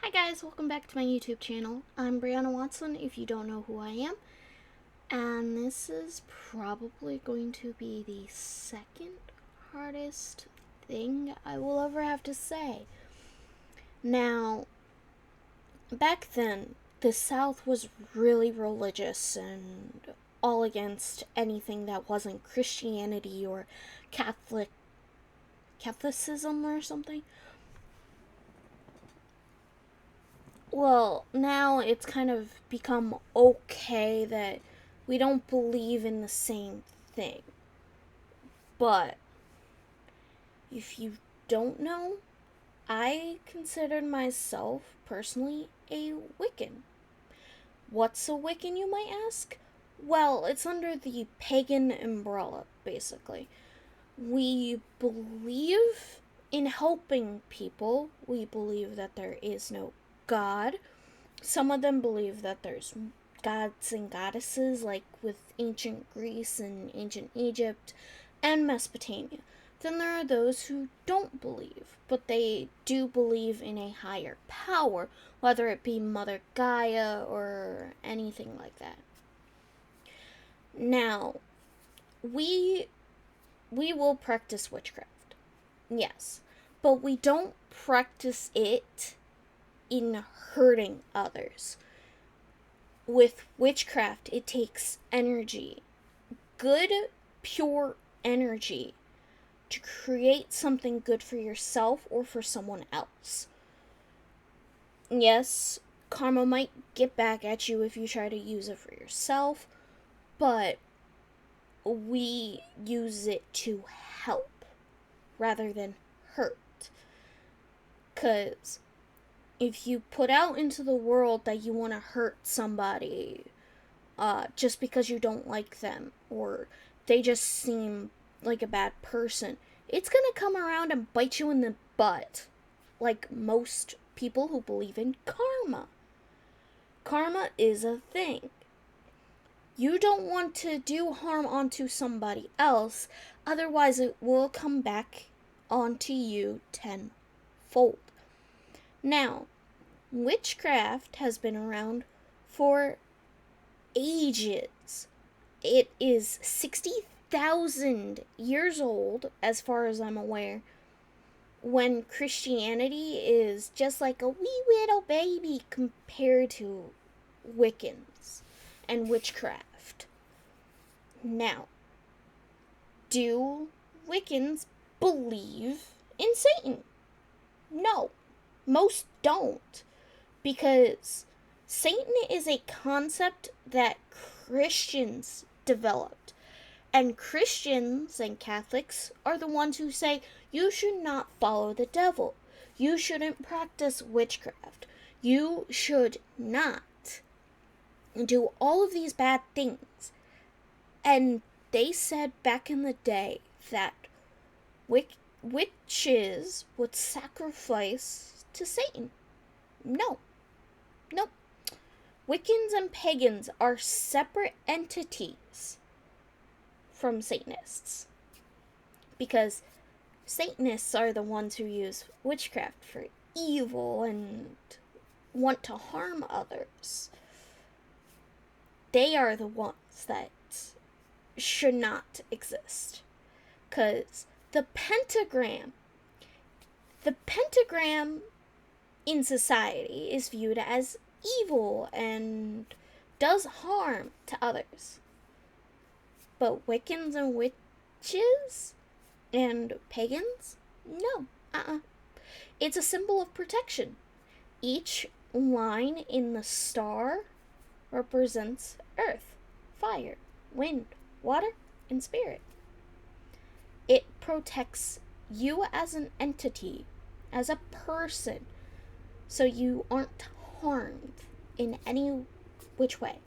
Hi guys, welcome back to my YouTube channel. I'm Brianna Watson, if you don't know who I am. And this is probably going to be the second hardest thing I will ever have to say. Now, back then, the South was really religious and all against anything that wasn't Christianity or Catholicism or something. Well, now it's kind of become okay that we don't believe in the same thing. But if you don't know, I considered myself personally a Wiccan. What's a Wiccan, you might ask? Well, it's under the pagan umbrella, basically. We believe in helping people. We believe that there is no God. Some of them believe that there's gods and goddesses, like with ancient Greece and ancient Egypt and Mesopotamia. Then there are those who don't believe, but they do believe in a higher power, whether it be Mother Gaia or anything like that. Now, we will practice witchcraft. Yes, but we don't practice it in hurting others. With witchcraft, it takes energy, good, pure energy, to create something good for yourself or for someone else. Yes, karma might get back at you if you try to use it for yourself, but we use it to help rather than hurt. Because if you put out into the world that you want to hurt somebody just because you don't like them or they just seem like a bad person, it's going to come around and bite you in the butt, like most people who believe in karma. Karma is a thing. You don't want to do harm onto somebody else, otherwise it will come back onto you tenfold. Now, witchcraft has been around for ages. It is 60,000 years old, as far as I'm aware, when Christianity is just like a wee little baby compared to Wiccans and witchcraft. Now, do Wiccans believe in Satan? No, most don't, because Satan is a concept that Christians developed. And Christians and Catholics are the ones who say you should not follow the devil. You shouldn't practice witchcraft. You should not do all of these bad things. And they said back in the day that witches would sacrifice to Satan. No. Nope. Wiccans and pagans are separate entities from Satanists. Because Satanists are the ones who use witchcraft for evil and want to harm others. They are the ones that should not exist. Because the pentagram in society is viewed as evil and does harm to others. But Wiccans and witches and pagans? No. It's a symbol of protection. Each line in the star represents earth, fire, wind, water, and spirit. It protects you as an entity, as a person, so you aren't harmed in any which way.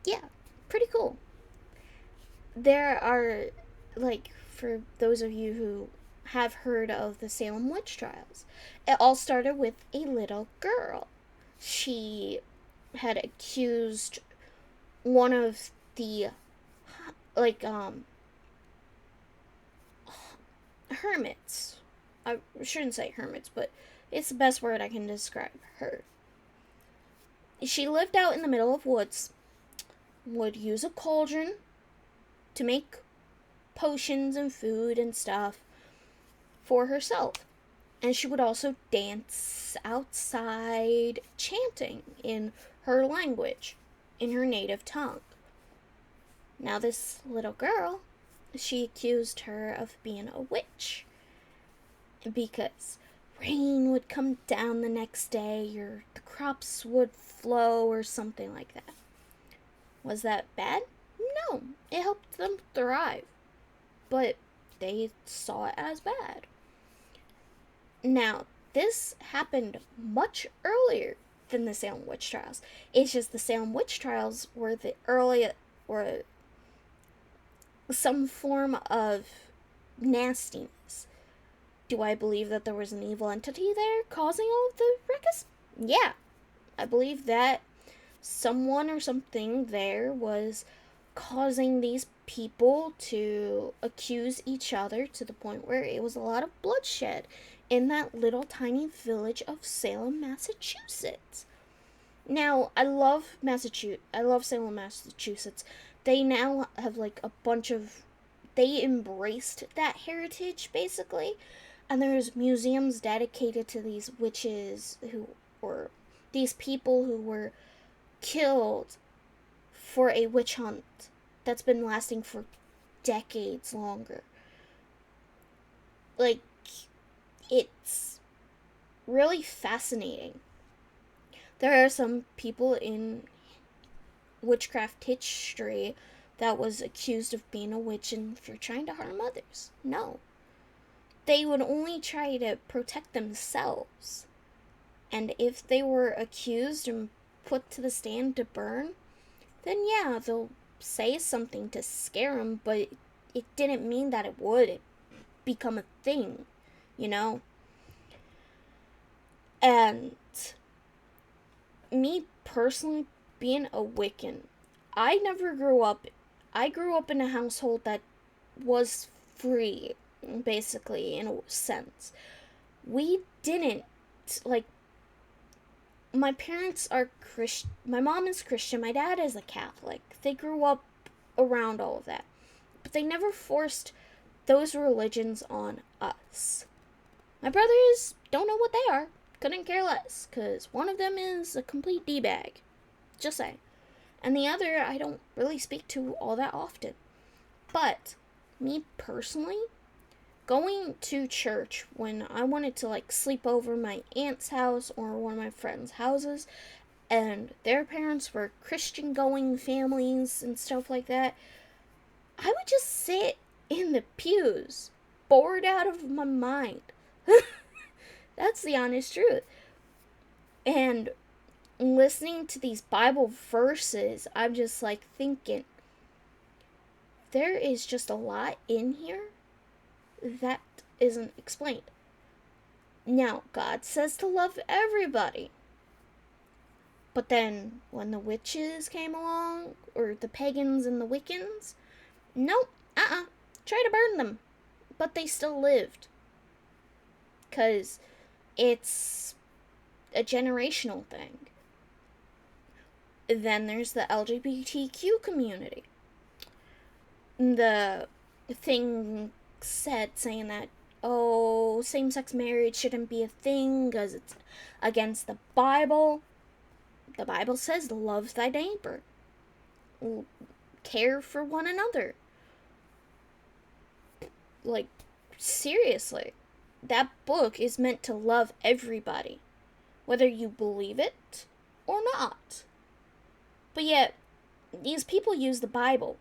Yeah, pretty cool. There are, like, for those of you who have heard of the Salem witch trials, it all started with a little girl. She had accused one of the, like, hermits. I shouldn't say hermits, but It's the best word I can describe her. She lived out in the middle of woods, would use a cauldron to make potions and food and stuff for herself. And she would also dance outside chanting in her language, in her native tongue. Now, this little girl, she accused her of being a witch because rain would come down the next day or the crops would flow or something like that. Was that bad? No, it helped them thrive, but they saw it as bad. Now, this happened much earlier than the Salem witch trials. It's just the Salem witch trials were the early, or some form of nastiness. Do I believe that there was an evil entity there causing all of the ruckus? Yeah, I believe that someone or something there was causing these people to accuse each other to the point where it was a lot of bloodshed in that little tiny village of Salem, Massachusetts. Now, I love Massachusetts. I love Salem, Massachusetts. They now have like a bunch of, they embraced that heritage basically, and there's museums dedicated to these witches who, or these people who were killed for a witch hunt that's been lasting for decades longer. Like, it's really fascinating. There are some people in witchcraft history that was accused of being a witch and for trying to harm others. No. They would only try to protect themselves. And if they were accused and put to the stand to burn, then yeah, they'll say something to scare them, but it didn't mean that it would become a thing, you know? And me personally, being a Wiccan, I grew up in a household that was free, basically, in a sense. We didn't, like, my parents are Christian. My mom is Christian. My dad is a Catholic. They grew up around all of that. But they never forced those religions on us. My brothers don't know what they are. Couldn't care less. Because one of them is a complete D-bag. Just saying. And the other, I don't really speak to all that often. But, me personally, going to church when I wanted to like sleep over my aunt's house or one of my friends' houses, and their parents were Christian going families and stuff like that, I would just sit in the pews, bored out of my mind. That's the honest truth. And listening to these Bible verses, I'm just like thinking, there is just a lot in here that isn't explained. Now, God says to love everybody. But then, when the witches came along, or the pagans and the Wiccans, nope, try to burn them. But they still lived. Because it's a generational thing. Then there's the LGBTQ community. The thing saying that, oh, same-sex marriage shouldn't be a thing because it's against the Bible. The Bible says, love thy neighbor. Care for one another. Like, seriously. That book is meant to love everybody. Whether you believe it or not. But yet, these people use the Bible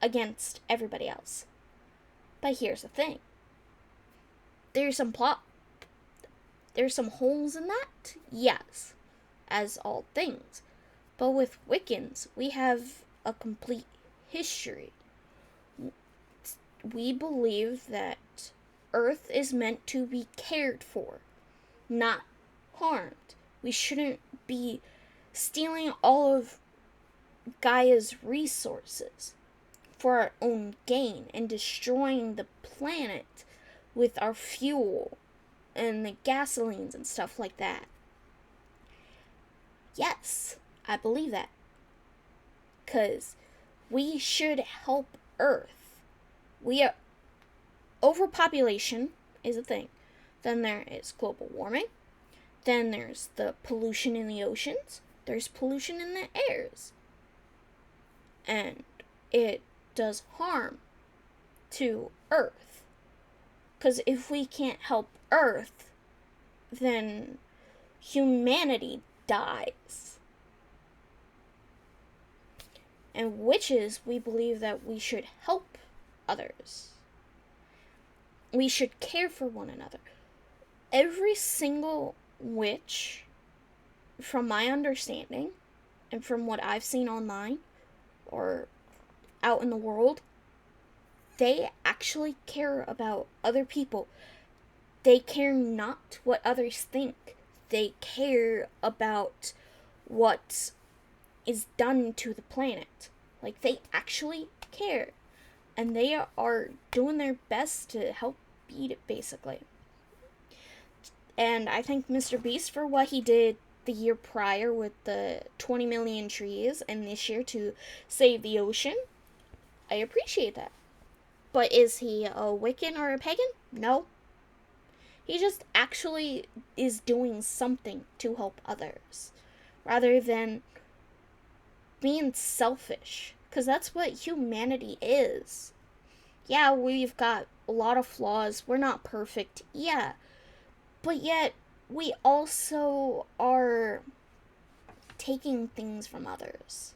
against everybody else. But here's the thing. There's some holes in that, yes, as all things. But with Wiccans, we have a complete history. We believe that Earth is meant to be cared for, not harmed. We shouldn't be stealing all of Gaia's resources for our own gain and destroying the planet with our fuel and the gasolines and stuff like that. Yes, I believe that. Because we should help Earth. We are overpopulation is a thing. Then there is global warming. Then there's the pollution in the oceans. There's pollution in the airs. And it does harm to Earth. Because if we can't help Earth, then humanity dies. And witches, we believe that we should help others. We should care for one another. Every single witch, from my understanding, and from what I've seen online, or out in the world, they actually care about other people. They care not what others think. They care about what is done to the planet. Like, they actually care. And they are doing their best to help beat it, basically. And I thank Mr. Beast for what he did the year prior with the 20 million trees, and this year to save the ocean. I appreciate that. But is he a Wiccan or a pagan? No. He just actually is doing something to help others, rather than being selfish. Because that's what humanity is. Yeah, we've got a lot of flaws. We're not perfect. Yeah. But yet, we also are taking things from others.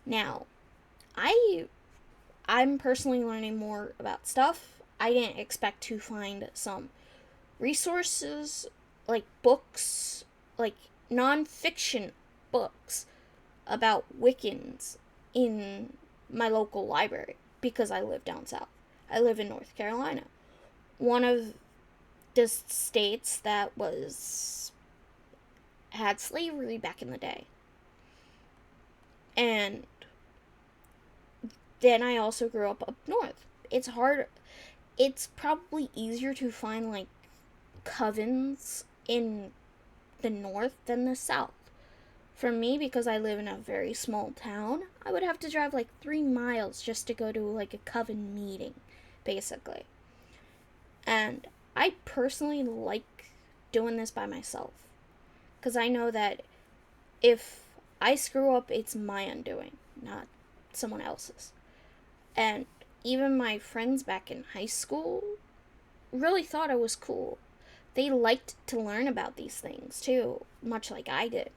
Now, I'm personally learning more about stuff. I didn't expect to find some resources, like books, like non-fiction books about Wiccans in my local library, because I live down south. I live in North Carolina, one of the states that had slavery back in the day. And then I also grew up north. It's probably easier to find like covens in the north than the south. For me, because I live in a very small town, I would have to drive like 3 miles just to go to like a coven meeting, basically. And I personally like doing this by myself, because I know that if I screw up, it's my undoing, not someone else's. And even my friends back in high school really thought I was cool. They liked to learn about these things too, much like I did.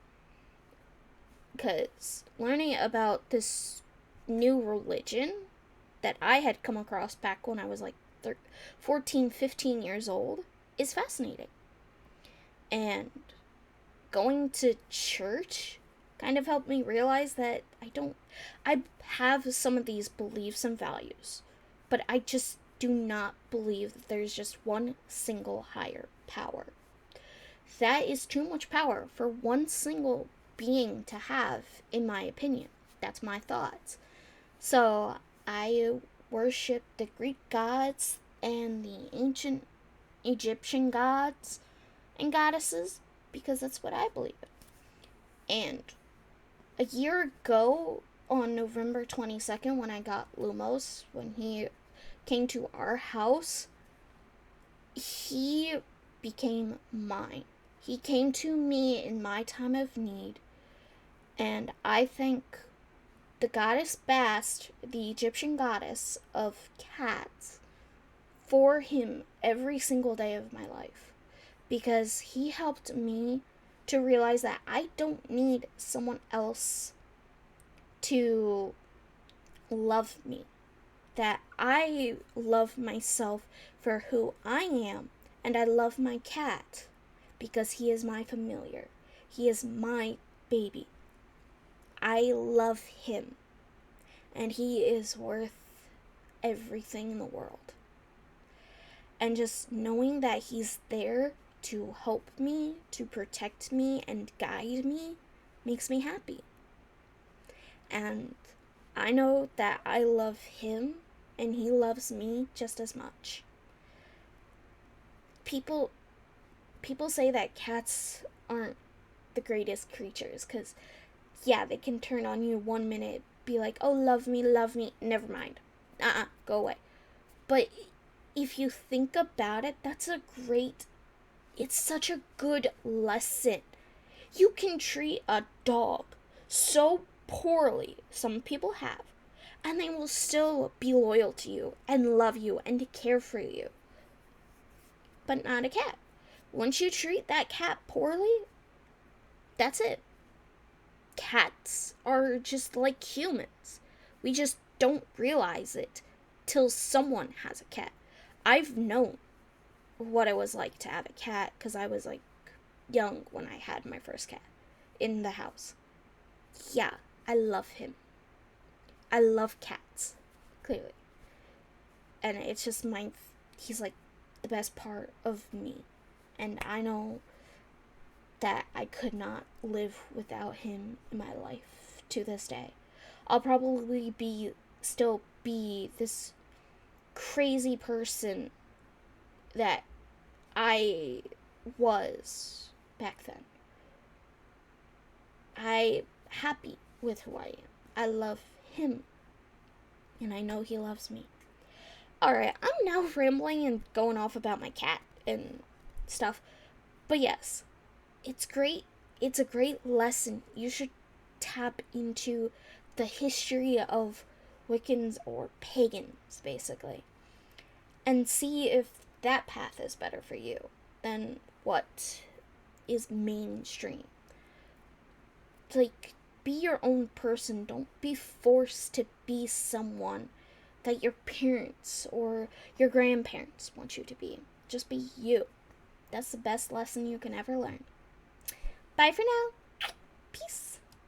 Because learning about this new religion that I had come across back when I was like 14, 15 years old is fascinating. And going to church kind of helped me realize that I have some of these beliefs and values, but I just do not believe that there's just one single higher power. That is too much power for one single being to have, in my opinion. That's my thoughts. So I worship the Greek gods and the ancient Egyptian gods and goddesses, because that's what I believe in. And a year ago, on November 22nd, when I got Lumos, when he came to our house, he became mine. He came to me in my time of need, and I thank the goddess Bast, the Egyptian goddess of cats, for him every single day of my life, because he helped me to realize that I don't need someone else to love me, that I love myself for who I am, and I love my cat because he is my familiar. He is my baby. I love him, and he is worth everything in the world. And just knowing that he's there to help me, to protect me, and guide me makes me happy. And I know that I love him, and he loves me just as much. people say that cats aren't the greatest creatures because, yeah, they can turn on you 1 minute, be like, oh, love me, never mind. Go away. But if you think about it, it's such a good lesson. You can treat a dog so poorly, some people have, and they will still be loyal to you and love you and care for you. But not a cat. Once you treat that cat poorly, that's it. Cats are just like humans. We just don't realize it till someone has a cat. I've known what it was like to have a cat because I was like young when I had my first cat in the house. Yeah, I love him. I love cats, clearly. And it's just he's like the best part of me. And I know that I could not live without him in my life to this day. I'll probably still be this crazy person that I was back then. I'm happy with who I am. I love him. And I know he loves me. Alright, I'm now rambling and going off about my cat and stuff. But yes, it's great. It's a great lesson. You should tap into the history of Wiccans or pagans, basically, and see if that path is better for you than what is mainstream. Like, be your own person. Don't be forced to be someone that your parents or your grandparents want you to be. Just be you. That's the best lesson you can ever learn. Bye for now. Peace.